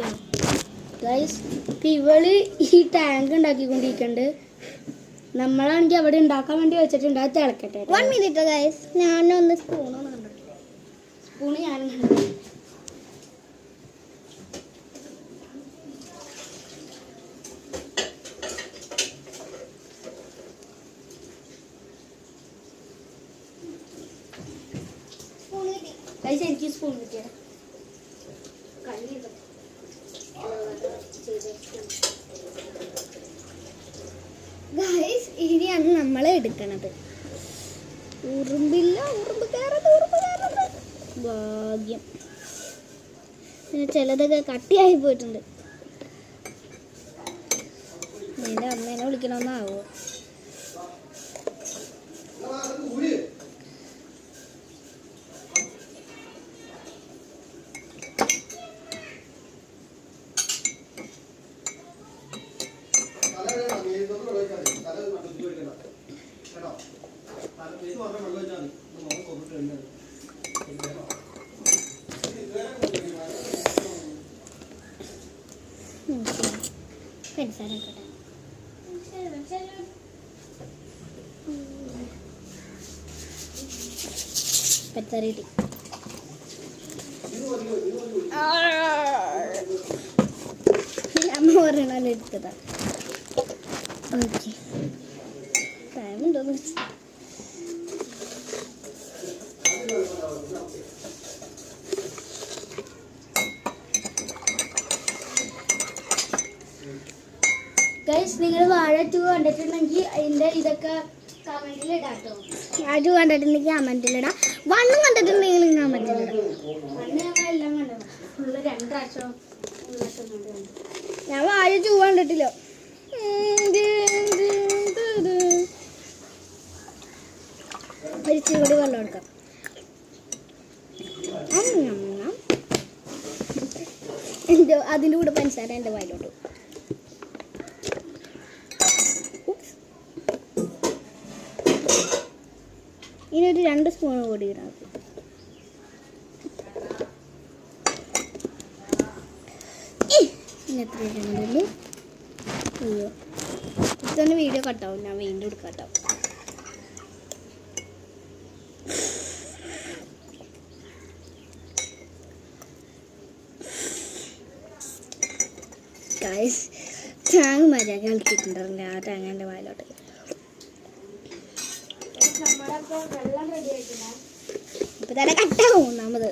ഇല്ല ഗൈസ്. ഇവള് ഈ ടാങ്ക് ഉണ്ടാക്കിക്കൊണ്ടിരിക്കുന്നുണ്ട്. നമ്മളാണെങ്കിൽ അവിടെ ഉണ്ടാക്കാൻ വേണ്ടി വെച്ചിട്ടുണ്ട്. അത് തിളക്കട്ടെ. 1 മിനിറ്റ് ഗൈസ്, ഞാനൊന്ന് സ്പൂണൊന്നും കണ്ടിട്ടില്ല. സ്പൂണ് ഞാനും കണ്ടു. ഗൈസ് എനിക്ക് സ്പൂൺ കിട്ടിയ ഗൈസ് ഇനിയാണ് നമ്മൾ എടുക്കണത്. ഉറുമ്പില്ല, ഉറുമ്പ് കയറത് ഭാഗ്യം. പിന്നെ ചിലതൊക്കെ കട്ടിയായി പോയിട്ടുണ്ട്. എൻ്റെ അമ്മേനെ വിളിക്കണമെന്നാവോ? പച്ചറിയിട്ടി അമ്മ പറയണല്ലോ എടുത്തതാ. ഓക്കെ ടൈമുണ്ടോന്ന് വെച്ച് ഗൈസ് നിങ്ങൾ വാഴ 2 കണ്ടിട്ടുണ്ടെങ്കിൽ അതിന്റെ ഇതൊക്കെ കമന്റിൽ ഇടാട്ടോ. അത് കണ്ടിട്ടുണ്ടെങ്കിൽ കമന്റിലിടാം. 1 കണ്ടിട്ടുണ്ടെങ്കിൽ കമന്റിലിടാം. ഞങ്ങൾ എല്ലാം കണ്ടു. ഫുള്ള് 2 പ്രാവശ്യം ഞാൻ വാഴ 2 കണ്ടിട്ടില്ല. ഒരു ചൂട് വെള്ളം എടുക്കാം. എന്തോ അതിൻ്റെ കൂടെ പഞ്ചസാര എൻ്റെ വായിലോട്ട്. ഇനി ഒരു 2 സ്പൂൺ കൂടി ഇടാം. ഇനി എത്ര ഇടുന്നുള്ളൂ? അയ്യോ ഇതൊന്ന് വീഡിയോ കട്ടാവും. ഞാൻ വീണ്ടും എടുക്കാട്ടാവും. ഗൈസ് ടാങ്ക് മര്യാദ കളിച്ചിട്ടുണ്ടായിരുന്നു. ആ ടാങ്ക് എൻ്റെ വായിലോട്ട്. ഇപ്പൊ തന്നെ കട്ടാവും ഒന്നാമത്.